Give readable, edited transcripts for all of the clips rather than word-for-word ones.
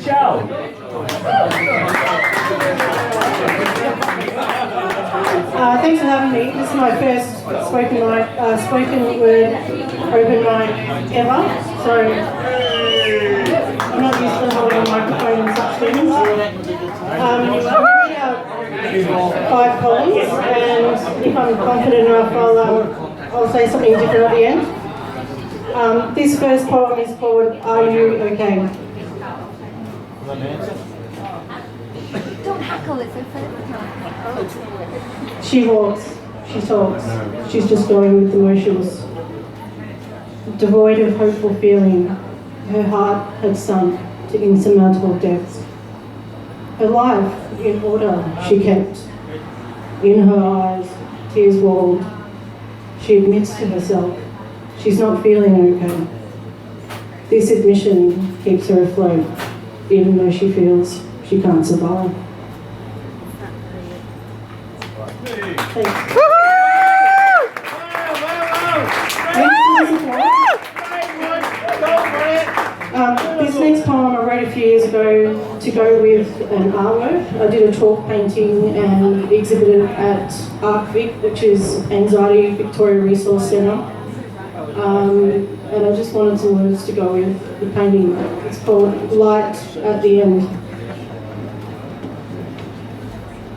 Michelle. Thanks for having me. This is my first spoken word open mic ever, so I'm not used to holding a microphone and such things. I'll read out 5 poems, and if I'm confident enough, I'll say something different at the end. This first poem is called "Are You Okay?" Don't heckle it so fast. She walks, she talks, she's just going with the motions. Devoid of hopeful feeling, her heart had sunk to insurmountable depths. Her life in order she kept. In her eyes, tears walled. She admits to herself, she's not feeling okay. This admission keeps her afloat, even though she feels she can't survive. Thanks. This next poem I wrote a few years ago to go with an artwork. I did a chalk painting and exhibited at ArcVic, which is Anxiety Victoria Resource Centre. And I just wanted some words to go with the painting. It's called Light at the End.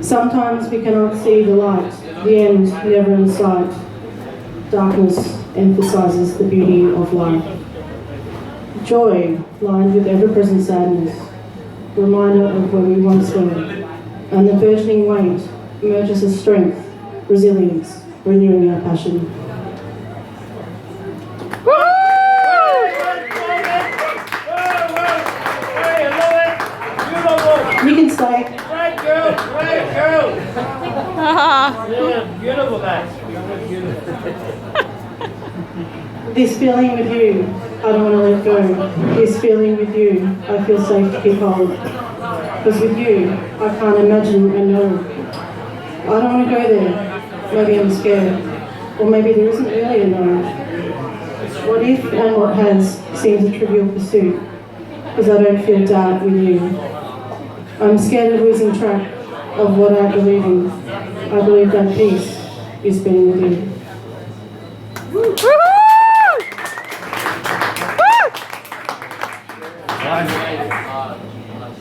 Sometimes we cannot see the light, the end never in sight. Darkness emphasises the beauty of life. Joy lined with ever-present sadness, reminder of where we once were, and the burgeoning weight emerges as strength, resilience, renewing our passion. You can stay. Great girl, great girl. Yeah, beautiful, man. This feeling with you, I don't want to let go. This feeling with you, I feel safe to keep hold. Because with you, I can't imagine and know. I don't want to go there. Maybe I'm scared. Or maybe there isn't really a no. What if and what has seems a trivial pursuit. Because I don't feel doubt with you. I'm scared of losing track of what I believe in. I believe that peace is being with you.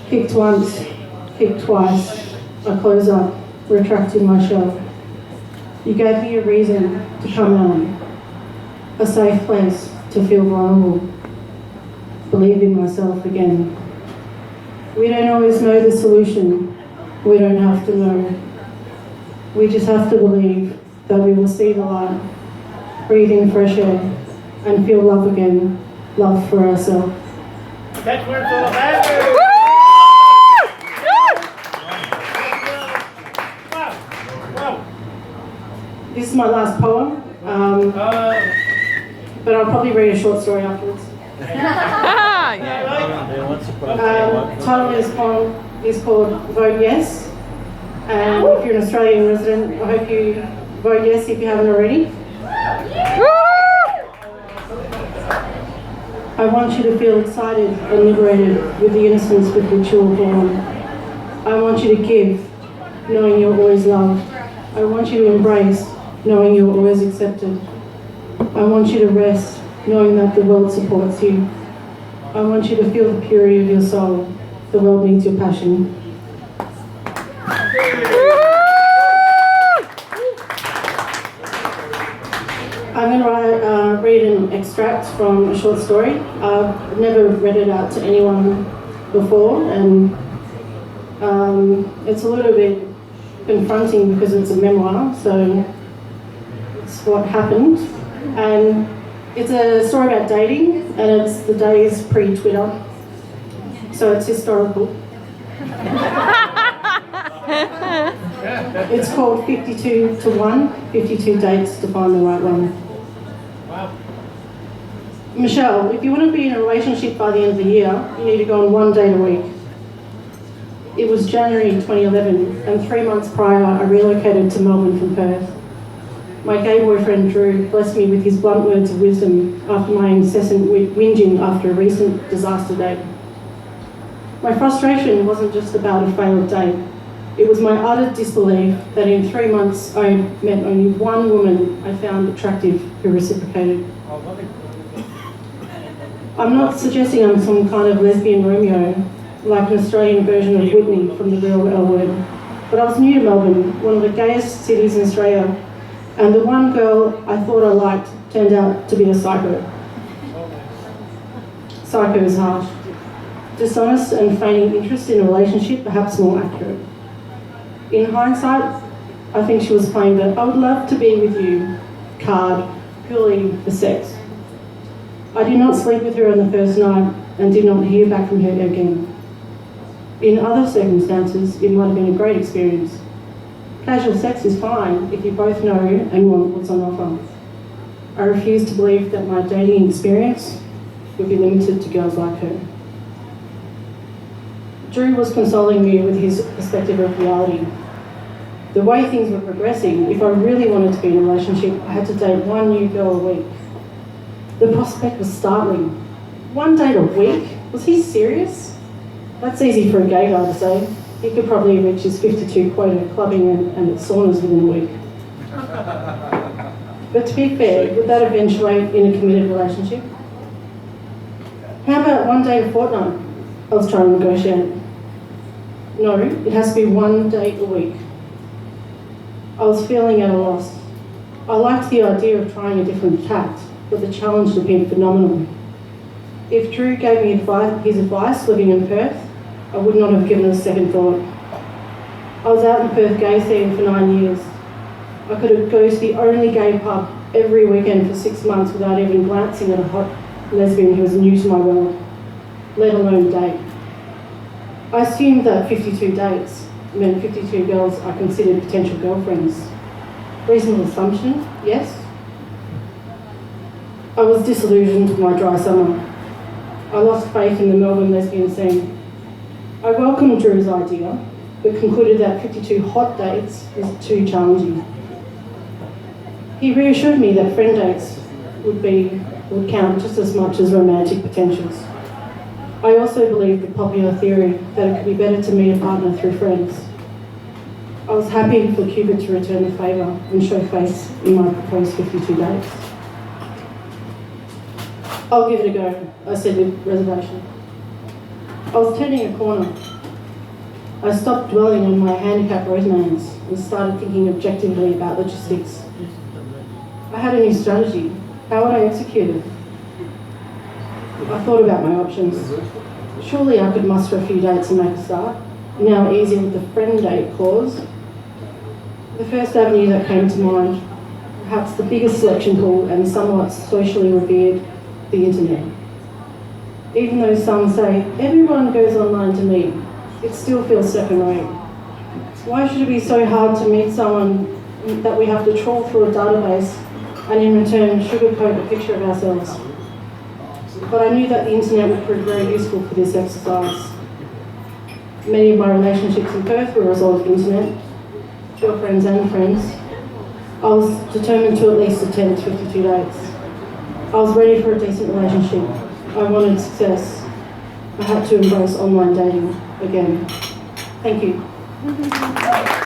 Kicked once, kicked twice, I close up, retracting my shell. You gave me a reason to come out, a safe place to feel vulnerable, believe in myself again. We don't always know the solution, we don't have to know. We just have to believe that we will see the light, breathe in fresh air, and feel love again, love for ourselves. That's where it's all about. This is my last poem, but I'll probably read a short story afterwards. Title of this poem is called Vote Yes, and if you're an Australian resident, I hope you vote yes if you haven't already. I want you to feel excited and liberated with the innocence with which you were born. I want you to give, knowing you're always loved. I want you to embrace, knowing you're always accepted. I want you to rest, knowing that the world supports you. I want you to feel the purity of your soul. The world needs your passion. I'm going to read an extract from a short story. I've never read it out to anyone before, and it's a little bit confronting because it's a memoir, so it's what happened. And it's a story about dating, and it's the days pre-Twitter, so it's historical. It's called 52 to 1, 52 dates to find the right one. Wow. Michelle, if you want to be in a relationship by the end of the year, you need to go on 1 date a week. It was January 2011, and 3 months prior, I relocated to Melbourne from Perth. My gay boyfriend Drew blessed me with his blunt words of wisdom after my incessant whinging after a recent disaster date. My frustration wasn't just about a failed date. It was my utter disbelief that in 3 months I had met only one woman I found attractive who reciprocated. I'm not suggesting I'm some kind of lesbian Romeo, like an Australian version of Whitney from the real L Word, but I was new to Melbourne, one of the gayest cities in Australia, and the one girl I thought I liked turned out to be a psycho. Psycho is harsh. Dishonest and feigning interest in a relationship, perhaps more accurate. In hindsight, I think she was playing the "I would love to be with you" card purely for sex. I did not sleep with her on the first night and did not hear back from her again. In other circumstances, it might have been a great experience. Casual sex is fine if you both know and want what's on offer. I refuse to believe that my dating experience would be limited to girls like her. Drew was consoling me with his perspective of reality. The way things were progressing, if I really wanted to be in a relationship, I had to date one new girl a week. The prospect was startling. One date a week? Was he serious? That's easy for a gay guy to say. He could probably reach his 52 quota clubbing and at saunas within a week. But to be fair, would that eventuate in a committed relationship? How about one date a fortnight? I was trying to negotiate. No, it has to be one date a week. I was feeling at a loss. I liked the idea of trying a different tact, but the challenge would be phenomenal. If Drew gave me his advice living in Perth, I would not have given it a second thought. I was out in the Perth gay scene for 9 years. I could go to the only gay pub every weekend for 6 months without even glancing at a hot lesbian who was new to my world, let alone date. I assumed that 52 dates meant 52 girls I considered potential girlfriends. Reasonable assumption, yes. I was disillusioned with my dry summer. I lost faith in the Melbourne lesbian scene. I welcomed Drew's idea, but concluded that 52 hot dates is too challenging. He reassured me that friend dates would count just as much as romantic potentials. I also believed the popular theory that it could be better to meet a partner through friends. I was happy for Cupid to return the favour and show face in my proposed 52 dates. I'll give it a go, I said with reservation. I was turning a corner. I stopped dwelling on my handicapped rosemans and started thinking objectively about logistics. I had a new strategy. How would I execute it? I thought about my options. Surely I could muster a few dates and make a start. Now easy with the friend date clause. The first avenue that came to mind, perhaps the biggest selection pool and somewhat socially revered, the internet. Even though some say everyone goes online to meet, it still feels second rate. Why should it be so hard to meet someone that we have to trawl through a database and in return sugarcoat a picture of ourselves? But I knew that the internet would prove very useful for this exercise. Many of my relationships in Perth were a result of internet, girlfriends and friends. I was determined to at least attempt 52 dates. I was ready for a decent relationship. I wanted success. I had to embrace online dating again. Thank you.